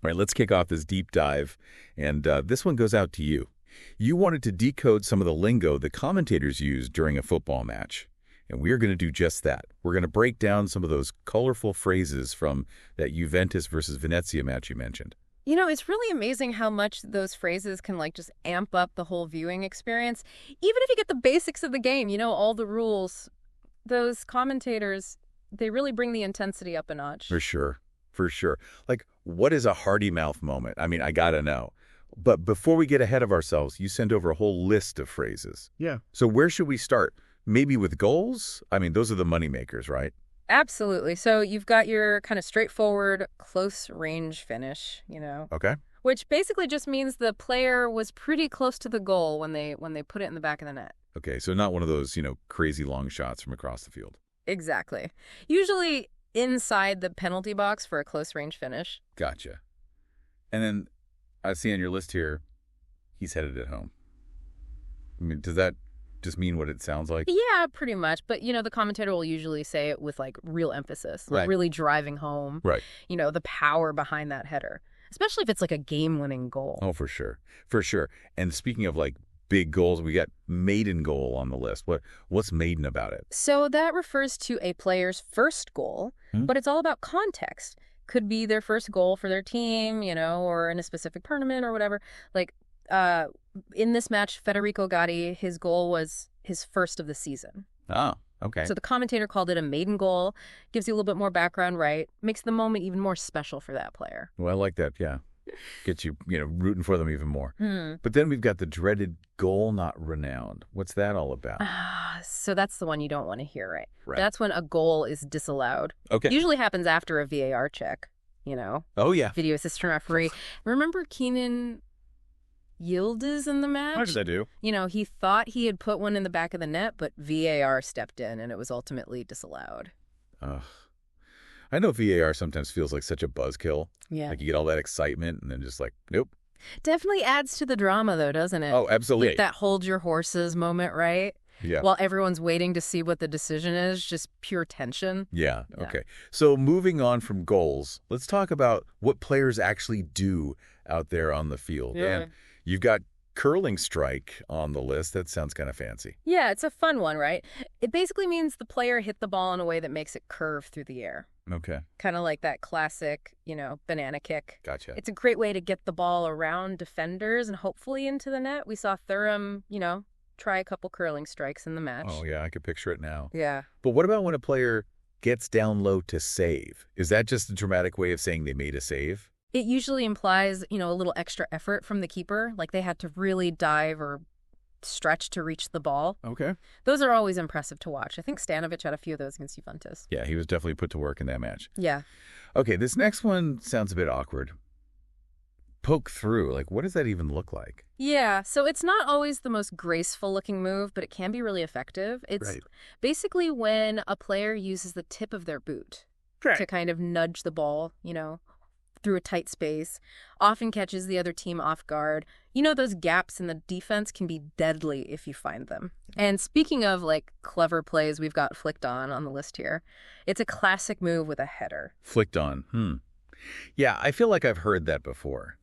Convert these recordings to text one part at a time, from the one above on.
All right, let's kick off this deep dive, and this one goes out to you. You wanted to decode some of the lingo the commentators use during a football match, and we are going to do just that. We're going to break down some of those colorful phrases from that Juventus versus Venezia match you mentioned. You know, it's really amazing how much those phrases can, like, just amp up the whole viewing experience. Even if you get the basics of the game, you know, all the rules, those commentators, they really bring the intensity up a notch. For sure. For sure. Like, what is a hearty mouth moment? I mean, I gotta know. But before we get ahead of ourselves, you send over a whole list of phrases. Yeah. So where should we start? Maybe with goals? I mean, those are the money makers, right? Absolutely. So you've got your kind of straightforward close range finish, you know. Okay. Which basically just means the player was pretty close to the goal when they put it in the back of the net. Okay, so not one of those, crazy long shots from across the field. Exactly. Usually inside the penalty box for a close range finish. Gotcha. And then I see on your list here, he's headed it home. I mean, does that just mean what it sounds like? Yeah, pretty much. But, the commentator will usually say it with, like, real emphasis, like Right. really driving home, Right. The power behind that header, especially if it's like a game-winning goal. Oh, for sure. For sure. And speaking of, like, big goals, we got maiden goal on the list. What's maiden about it? So that refers to a player's first goal, but it's all about context. Could be their first goal for their team, or in a specific tournament or whatever. Like, in this match, Federico Gatti, his goal was his first of the season. Oh, okay. So the commentator called it a maiden goal, gives you a little bit more background, right? Makes the moment even more special for that player. Well, I like that, yeah. Gets you, rooting for them even more. But then we've got the dreaded goal not renowned. What's that all about? So that's the one you don't want to hear, right? Right. That's when a goal is disallowed. Okay. Usually happens after a VAR check, Oh, yeah. video assistant referee. Remember Keenan Yildiz in the match? How did I do? He thought he had put one in the back of the net, but VAR stepped in and it was ultimately disallowed. Ugh. I know VAR sometimes feels like such a buzzkill. Yeah. Like you get all that excitement and then just like, nope. Definitely adds to the drama, though, doesn't it? Oh, absolutely. Like that hold your horses moment, right? Yeah. While everyone's waiting to see what the decision is, just pure tension. Yeah. Okay. So moving on from goals, let's talk about what players actually do out there on the field. Yeah. And you've got curling strike on the list. That sounds kind of fancy. Yeah, it's a fun one, right? It basically means the player hit the ball in a way that makes it curve through the air. Okay. Kind of like that classic, banana kick. Gotcha. It's a great way to get the ball around defenders and hopefully into the net. We saw Thuram, try a couple curling strikes in the match. Oh, yeah. I could picture it now. Yeah. But what about when a player gets down low to save? Is that just a dramatic way of saying they made a save? It usually implies, a little extra effort from the keeper, like they had to really dive or stretch to reach the ball. Okay. Those are always impressive to watch. I think Stanovic had a few of those against Juventus. Yeah, he was definitely put to work in that match. Yeah. Okay, this next one sounds a bit awkward. Poke through. Like, what does that even look like? Yeah, so it's not always the most graceful looking move, but it can be really effective. It's Right. basically when a player uses the tip of their boot to kind of nudge the ball, through a tight space, often catches the other team off guard. Those gaps in the defense can be deadly if you find them. And speaking of, like, clever plays, we've got flicked on the list here. It's a classic move with a header. Flicked on. Yeah, I feel like I've heard that before,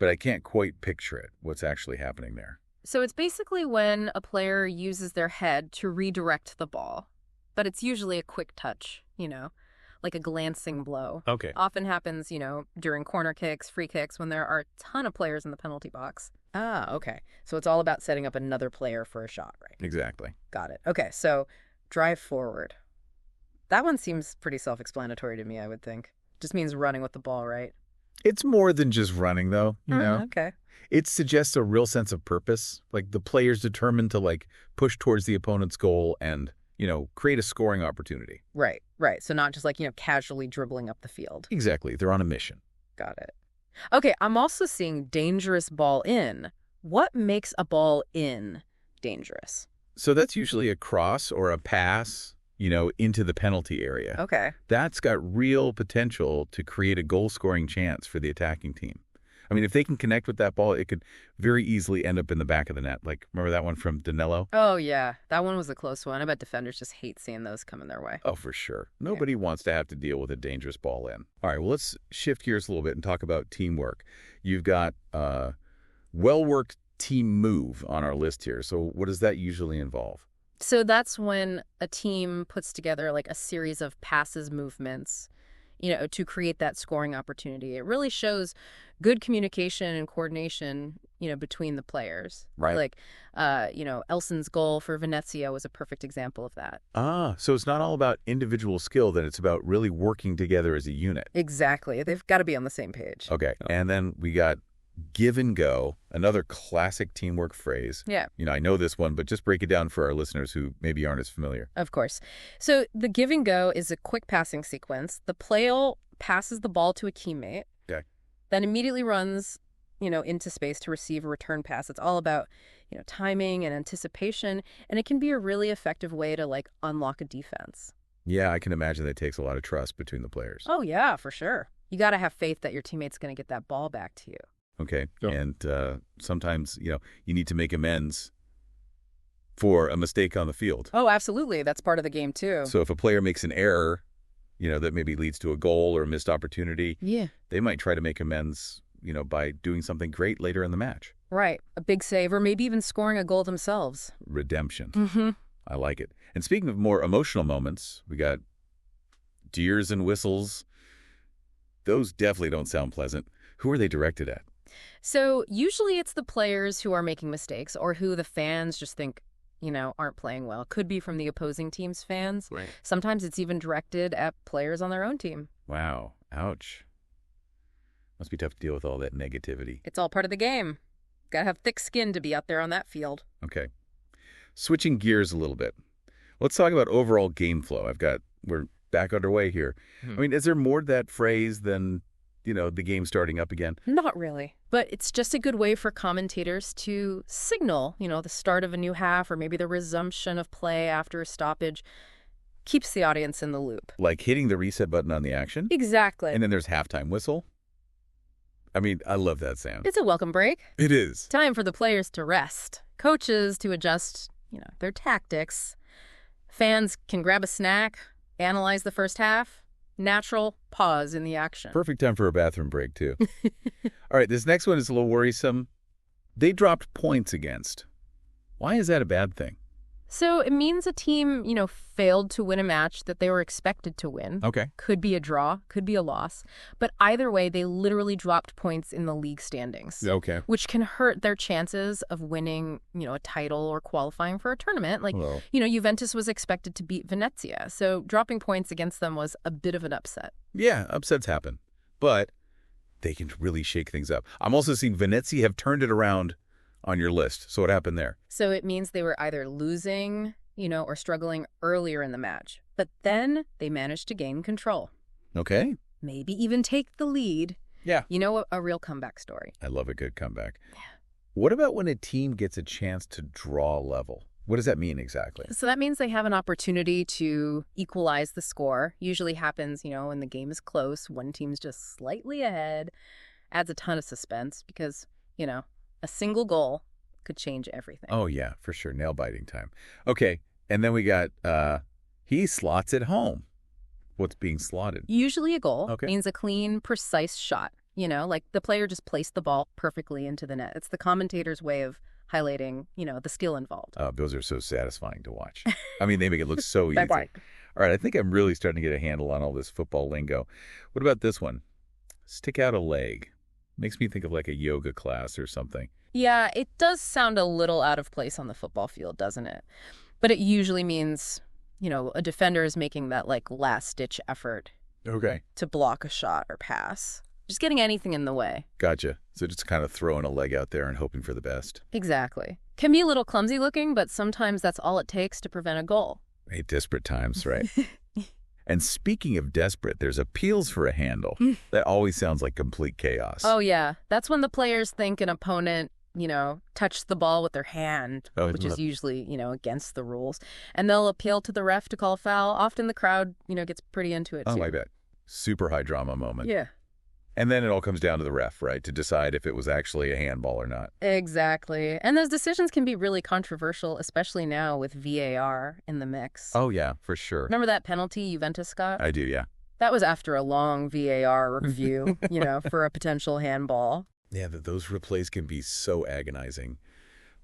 but I can't quite picture it, what's actually happening there. So it's basically when a player uses their head to redirect the ball, but it's usually a quick touch, like a glancing blow. Okay. Often happens, during corner kicks, free kicks, when there are a ton of players in the penalty box. Ah, okay. So it's all about setting up another player for a shot, right? Exactly. Got it. Okay, so drive forward. That one seems pretty self-explanatory to me, I would think. Just means running with the ball, right? It's more than just running, though, you know? Okay. It suggests a real sense of purpose, like the player's determined to, like, push towards the opponent's goal and, create a scoring opportunity. Right. So not just like, casually dribbling up the field. Exactly. They're on a mission. Got it. Okay, I'm also seeing dangerous ball in. What makes a ball in dangerous? So that's usually a cross or a pass, into the penalty area. Okay. That's got real potential to create a goal-scoring chance for the attacking team. I mean, if they can connect with that ball, it could very easily end up in the back of the net. Like, remember that one from Danilo? Oh, yeah. That one was a close one. I bet defenders just hate seeing those coming their way. Oh, for sure. Nobody wants to have to deal with a dangerous ball in. All right, well, let's shift gears a little bit and talk about teamwork. You've got well-worked team move on our list here. So what does that usually involve? So that's when a team puts together like a series of passes, movements, to create that scoring opportunity. It really shows good communication and coordination, between the players. Right. Like, Elson's goal for Venezia was a perfect example of that. Ah, so it's not all about individual skill, then it's about really working together as a unit. Exactly. They've got to be on the same page. Okay. And then we got give and go, another classic teamwork phrase. Yeah. I know this one, but just break it down for our listeners who maybe aren't as familiar. Of course. So the give and go is a quick passing sequence. The player passes the ball to a teammate, Okay. then immediately runs, into space to receive a return pass. It's all about, timing and anticipation, and it can be a really effective way to like unlock a defense. Yeah, I can imagine that takes a lot of trust between the players. Oh, yeah, for sure. You got to have faith that your teammate's going to get that ball back to you. Okay. Yeah. And sometimes, you need to make amends for a mistake on the field. Oh, absolutely. That's part of the game, too. So if a player makes an error, that maybe leads to a goal or a missed opportunity, Yeah. they might try to make amends, by doing something great later in the match. Right. A big save, or maybe even scoring a goal themselves. Redemption. Mm-hmm. I like it. And speaking of more emotional moments, we got deers and whistles. Those definitely don't sound pleasant. Who are they directed at? So usually it's the players who are making mistakes or who the fans just think, aren't playing well. Could be from the opposing team's fans. Right. Sometimes it's even directed at players on their own team. Wow. Ouch. Must be tough to deal with all that negativity. It's all part of the game. Gotta have thick skin to be out there on that field. Okay. Switching gears a little bit. Let's talk about overall game flow. We're back underway here. I mean, is there more to that phrase than, the game starting up again? Not really. But it's just a good way for commentators to signal, the start of a new half or maybe the resumption of play after a stoppage. Keeps the audience in the loop. Like hitting the reset button on the action? Exactly. And then there's halftime whistle? I mean, I love that sound. It's a welcome break. It is. Time for the players to rest. Coaches to adjust, their tactics. Fans can grab a snack, analyze the first half. Natural pause in the action. Perfect time for a bathroom break, too. All right, this next one is a little worrisome. They dropped points against. Why is that a bad thing? So it means a team, failed to win a match that they were expected to win. Okay. Could be a draw, could be a loss. But either way, they literally dropped points in the league standings. Okay. Which can hurt their chances of winning, a title or qualifying for a tournament. Like, Well. Juventus was expected to beat Venezia. So dropping points against them was a bit of an upset. Yeah, upsets happen. But they can really shake things up. I'm also seeing Venezia have turned it around on your list. So what happened there? So it means they were either losing, or struggling earlier in the match. But then they managed to gain control. Okay. Maybe even take the lead. Yeah. A real comeback story. I love a good comeback. Yeah. What about when a team gets a chance to draw level? What does that mean exactly? So that means they have an opportunity to equalize the score. Usually happens, when the game is close, one team's just slightly ahead. Adds a ton of suspense because, a single goal could change everything. Oh, yeah, for sure. Nail-biting time. Okay, and then we got, he slots it home. What's being slotted? Usually a goal Okay. means a clean, precise shot. Like the player just placed the ball perfectly into the net. It's the commentator's way of highlighting, the skill involved. Those are so satisfying to watch. I mean, they make it look so easy. That's right. All right, I think I'm really starting to get a handle on all this football lingo. What about this one? Stick out a leg. Makes me think of like a yoga class or something. Yeah, it does sound a little out of place on the football field, doesn't it? But it usually means, a defender is making that like last-ditch effort Okay. to block a shot or pass. Just getting anything in the way. Gotcha. So just kind of throwing a leg out there and hoping for the best. Exactly. Can be a little clumsy looking, but sometimes that's all it takes to prevent a goal. Hey, desperate times, right? And speaking of desperate, there's appeals for a handle. That always sounds like complete chaos. Oh, yeah. That's when the players think an opponent, touched the ball with their hand, Oh, which is usually, against the rules. And they'll appeal to the ref to call a foul. Often the crowd, gets pretty into it, too. Oh, I bet. Super high drama moment. Yeah. And then it all comes down to the ref, right, to decide if it was actually a handball or not. Exactly. And those decisions can be really controversial, especially now with VAR in the mix. Oh, yeah, for sure. Remember that penalty Juventus got? I do, yeah. That was after a long VAR review, for a potential handball. Yeah, those replays can be so agonizing.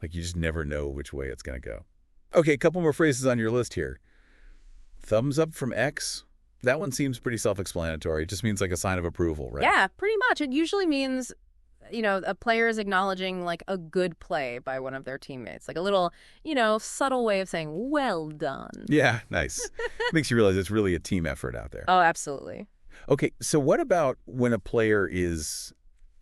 Like, you just never know which way it's going to go. Okay, a couple more phrases on your list here. Thumbs up from X. That one seems pretty self-explanatory. It just means like a sign of approval, right? Yeah, pretty much. It usually means, a player is acknowledging like a good play by one of their teammates. Like a little, subtle way of saying, well done. Yeah, nice. Makes you realize it's really a team effort out there. Oh, absolutely. Okay, so what about when a player is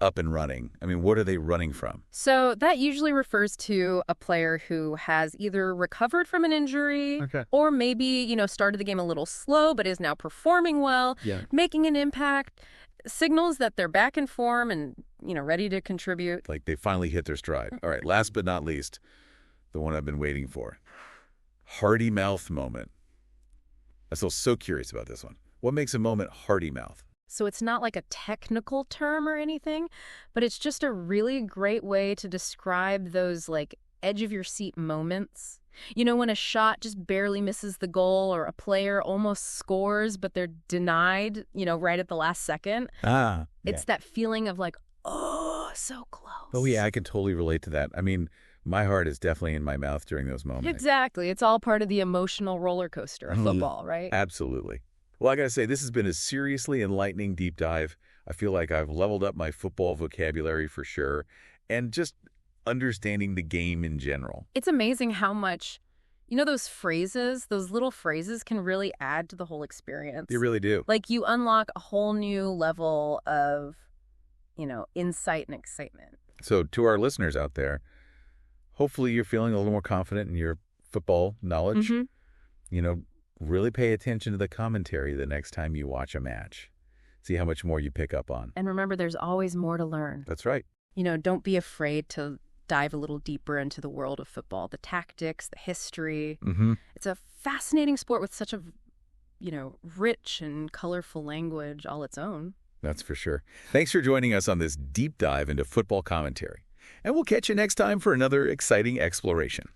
up and running? I mean, what are they running from? So that usually refers to a player who has either recovered from an injury or maybe, started the game a little slow but is now performing well, making an impact, signals that they're back in form and, ready to contribute. Like they finally hit their stride. All right, last but not least, the one I've been waiting for. Hearty mouth moment. I'm still so curious about this one. What makes a moment hearty mouth? So it's not like a technical term or anything, but it's just a really great way to describe those like edge of your seat moments. When a shot just barely misses the goal or a player almost scores, but they're denied, right at the last second. It's that feeling of like, oh, so close. Oh, yeah, I can totally relate to that. I mean, my heart is definitely in my mouth during those moments. Exactly. It's all part of the emotional roller coaster of football, right? Absolutely. Well, I got to say, this has been a seriously enlightening deep dive. I feel like I've leveled up my football vocabulary for sure, and just understanding the game in general. It's amazing how much, those phrases, those little phrases can really add to the whole experience. They really do. Like you unlock a whole new level of, insight and excitement. So to our listeners out there, hopefully you're feeling a little more confident in your football knowledge. Really pay attention to the commentary the next time you watch a match. See how much more you pick up on. And remember, there's always more to learn. That's right. Don't be afraid to dive a little deeper into the world of football, the tactics, the history. It's a fascinating sport with such a, rich and colorful language all its own. That's for sure. Thanks for joining us on this deep dive into football commentary. And we'll catch you next time for another exciting exploration.